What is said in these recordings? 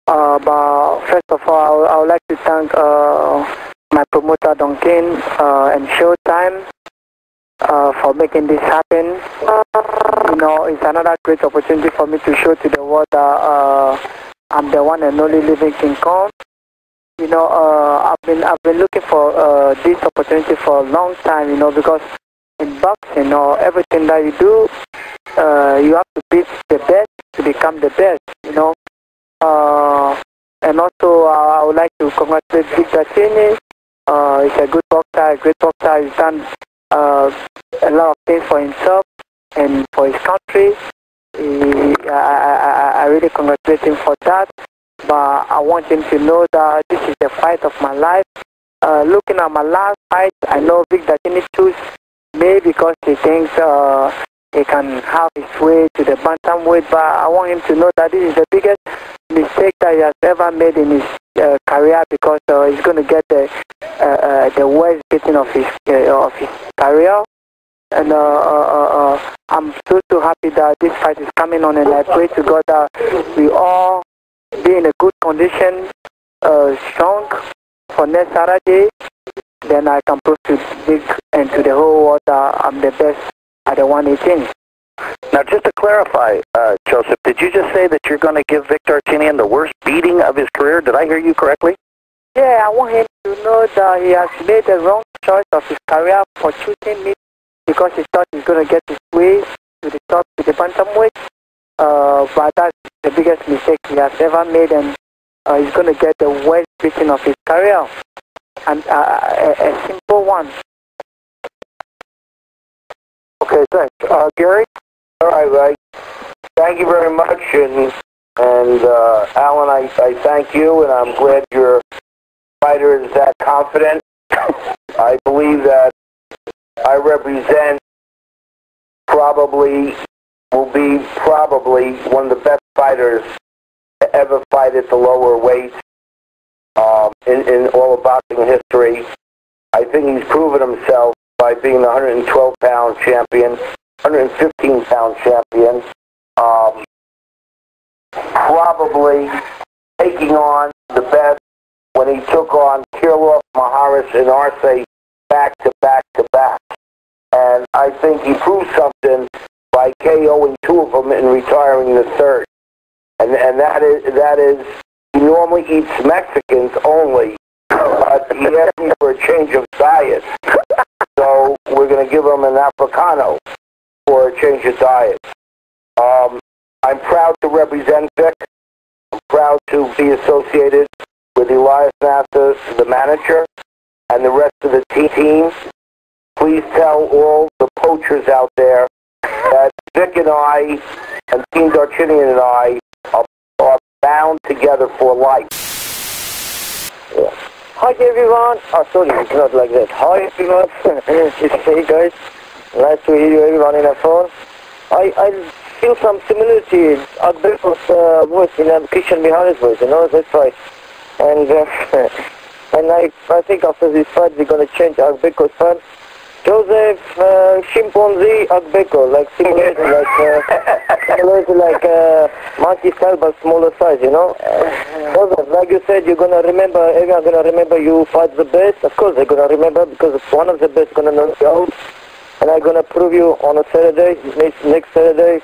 But first of all, I would like to thank my promoter Darchinyan and SHOWTIME for making this happen. You know, it's another great opportunity for me to show to the world that I'm the one and only living King Kong. You know, I've been looking for this opportunity for a long time. You know, because in boxing, everything that you do, you have to beat the best to become the best. You know. And also, I would like to congratulate Darchinyan. He's a good boxer, a great boxer. He's done a lot of things for himself and for his country. I really congratulate him for that. But I want him to know that this is the fight of my life. Looking at my last fight, I know Darchinyan chose me because he thinks he can have his way to the bantamweight. But I want him to know that this is the biggest mistake that he has ever made in his career, because he's going to get the worst beating of his career. And I'm so happy that this fight is coming on, and I pray to God that we all be in a good condition, strong for next Saturday. Then I can prove to big and to the whole world that I'm the best at the 118. Now, just to clarify, Joseph, did you just say that you're going to give Darchinyan the worst beating of his career? Did I hear you correctly? Yeah, I want him to know that he has made the wrong choice of his career for choosing me, because he thought he's going to get his way to the top, to the bantamweight. But that's the biggest mistake he has ever made, and he's going to get the worst beating of his career. And a simple one. Okay, thanks. Gary? All right. Thank you very much, and Alan, I thank you, and I'm glad your fighter is that confident. I believe that I represent will be one of the best fighters to ever fight at the lower weight in all of boxing history. I think he's proven himself by being the 112-pound champion, 115-pound champion, probably taking on the best when he took on Kirillov, Maharis, and Arce back to back to back. And I think he proved something by KOing two of them and retiring the third. And that is he normally eats Mexicans only, but he asked me for a change of diet. So we're going to give him an Africano for a change of diet. I'm proud to represent Vic. I'm proud to be associated with Elias Nasser, the manager, and the rest of the team. Please tell all the poachers out there that Vic and I, and Team Darchinyan and I, are bound together for life. Yeah. Hi everyone. Oh, sorry, it's not like that. Hi everyone. Hey guys. Nice to hear you everyone in the phone. I feel some similarity. Agbeko's voice in Christian Mihari's voice, that's right. And and I think after this fight we're going to change Agbeko's son. Joseph Chimpanzee Agbeko, like similar to like monkey style but smaller size, Joseph, like you said, you're gonna remember, everyone's gonna remember you fight the best. Of course they're gonna remember, because one of the best gonna knock you out. And I'm gonna prove you on a Saturday, next Saturday,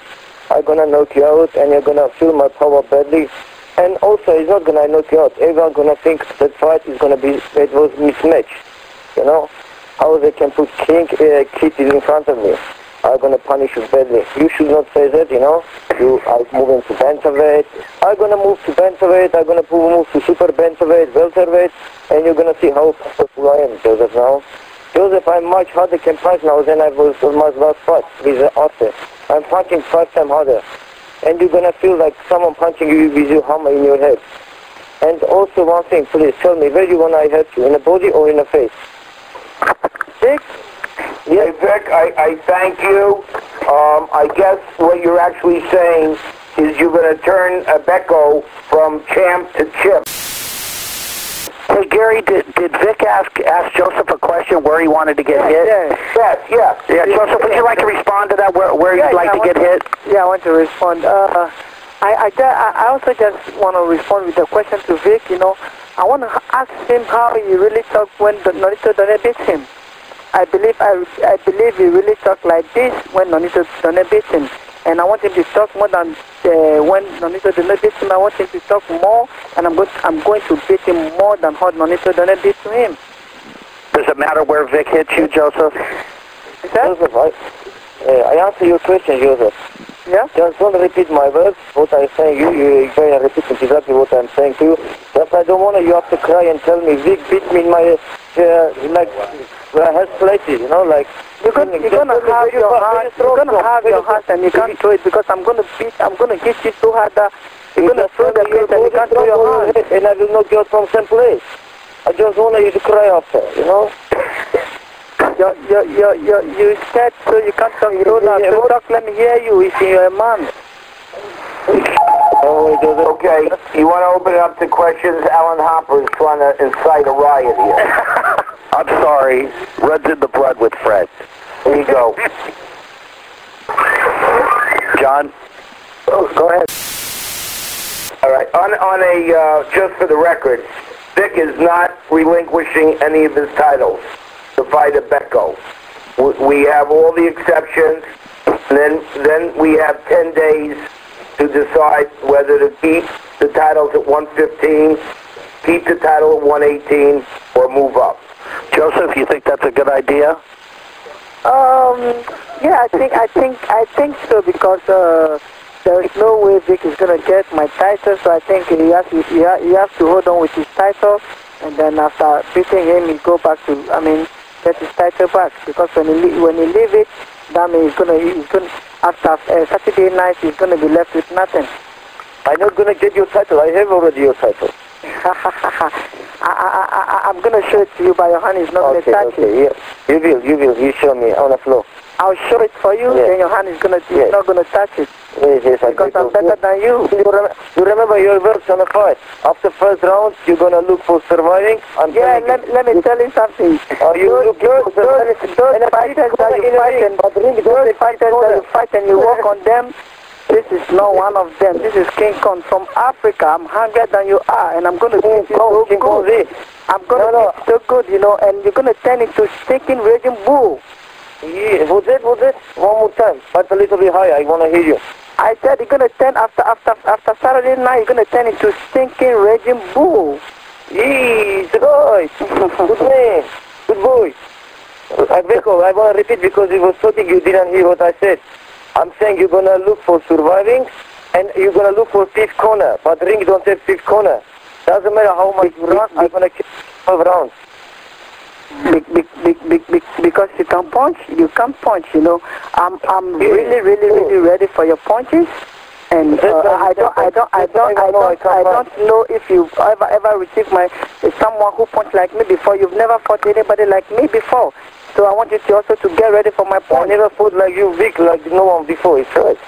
I'm gonna knock you out, and you're gonna feel my power badly. And also, it's not gonna knock you out. Everyone's gonna think that fight is gonna be, it was mismatched, How they can put Kitty in front of me. I'm going to punish you badly. You should not say that, You are moving to bantamweight. I'm going to move to bantamweight. I'm going to move to super bantamweight, welterweight. And you're going to see how powerful I am, Joseph, now. Joseph, I'm much harder can punch now than I was on my last fight with Arce. I'm punching 5 times harder. And you're going to feel like someone punching you with your hammer in your head. And also one thing, please tell me, where do you want I hurt you, in the body or in the face? Vic? Yeah, Vic, I thank you. I guess what you're actually saying is you're going to turn Agbeko from champ to chip. Hey, Gary, did Vic ask Joseph a question where he wanted to get hit? Yeah. Joseph, would you like to respond to that, where you'd like to get hit? Yeah, I want to respond. I also just want to respond with a question to Vic. You know, I want to ask him how he really talked when Nonito Done beat him. I believe he really talked like this when Nonito Done beat him. And I want him to talk more than when Nonito Done beat him. I want him to talk more, and I'm going to beat him more than what Nonito Done beat to him. Does it matter where Vic hits you, Joseph? Joseph, I answer your question, Joseph. Yeah? Just don't repeat my words, what I'm saying. You're repeating exactly what I'm saying to you. Just I don't want you have to cry and tell me, Vic beat me in my, like, health places, you know, like... You're gonna have your heart and you can't throw it because I'm gonna hit you so hard that you're gonna throw the plate and you can't throw your hand. And I will knock you out from some place. I just want you to cry after, you know? You said so you can't talk so loud. So talk, let me hear you if you're a man. Okay, you want to open it up to questions? Alan Hopper is trying to incite a riot here. I'm sorry. Runs in the blood with Fred. There you go. John? Oh, go ahead. All right. Just for the record, Vic is not relinquishing any of his titles to fight Agbeko. We have all the exceptions, and then we have 10 days to decide whether to keep the titles at 115, keep the title at 118, or move up. Joseph, you think that's a good idea? Yeah, I think so because there is no way Vic is gonna get my title, so I think he has to hold on with his title, and then after beating him, he go back to get his title back because when he leave it, that means he's gonna after Saturday night he's gonna be left with nothing. I'm not gonna get your title. I have already your title. I'm going to show it to you, but your hand is not going to touch it. Yeah. You will. You show me on the floor. I'll show it for you, then your hand is not going to touch it. Yes, because I'm better than you. You remember your words on the fight. After first round, you're going to look for surviving. Let me tell you something. Those fighters that you fight and you work on them, this is not one of them. This is King Kong from Africa. I'm hungrier than you are, and I'm going to beat you so good. I'm going to beat you so good, you know, and you're going to turn into stinking raging bull. Yeah, what's it? One more time. But a little bit higher. I want to hear you. I said you're going to turn after Saturday night. You're going to turn into stinking raging bull. Yes, good. Good man. Good boy. Agbeko, I want to repeat because it was something you didn't hear what I said. I'm saying you're going to look for surviving and you're going to look for fifth corner. But ring don't have fifth corner. Doesn't matter how much you run, I'm going to keep 12 rounds. Because you can punch, you know. I'm really ready for your punches. And I don't know if you've ever received someone who punched like me before. You've never fought anybody like me before. So I want you to also to get ready for my punch. I never fought like you, Vic, like no one before. It's right.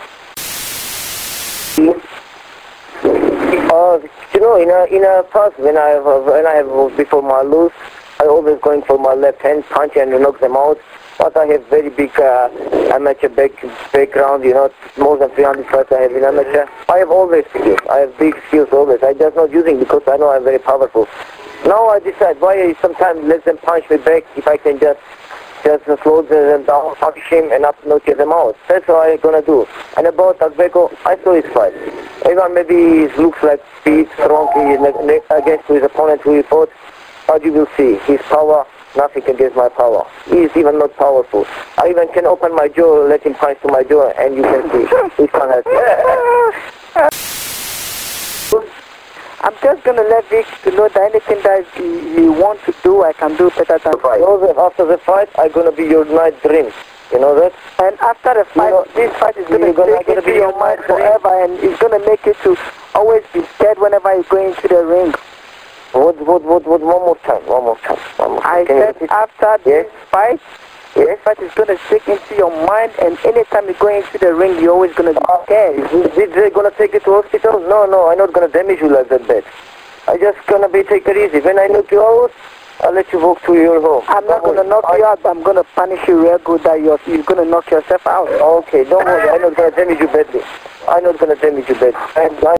You know, in a past when I have before my lose, I always going for my left hand punch and knock them out. But I have very big amateur background, you know, more than 300 fights I have in amateur. I have always skills. I have big skills always. I just not using because I know I'm very powerful. Now I decide why sometimes let them punch me back if I can just slow them down, punch him and not knock them out. That's what I'm gonna do. And about Agbeko, I saw his fight. Even maybe he looks like he's strong against his opponent who he fought, but you will see his power. Nothing against my power. He is even not powerful. I even can open my jaw, let him punch to my jaw, and you can see. He can't help me. I'm just going to let Vic know that anything that you want to do, I can do better than fight. After the fight, I'm going to be your night dream. You know that? And after the fight, this fight is going to take into your mind forever, and it's going to make you to always be scared whenever you go into the ring. One more time. I said after this fight, this fight is going to stick into your mind, and anytime you go into the ring, you're always going to be scared. Is they going to take you to hospital? No, I'm not going to damage you like that bad. I'm just going to take it easy. When I knock you out, I'll let you walk to your home. I'm not going to knock you out, I'm going to punish you real good that you're going to knock yourself out. Okay, don't worry, I'm not going to damage you badly. I know it's going to take me to bed.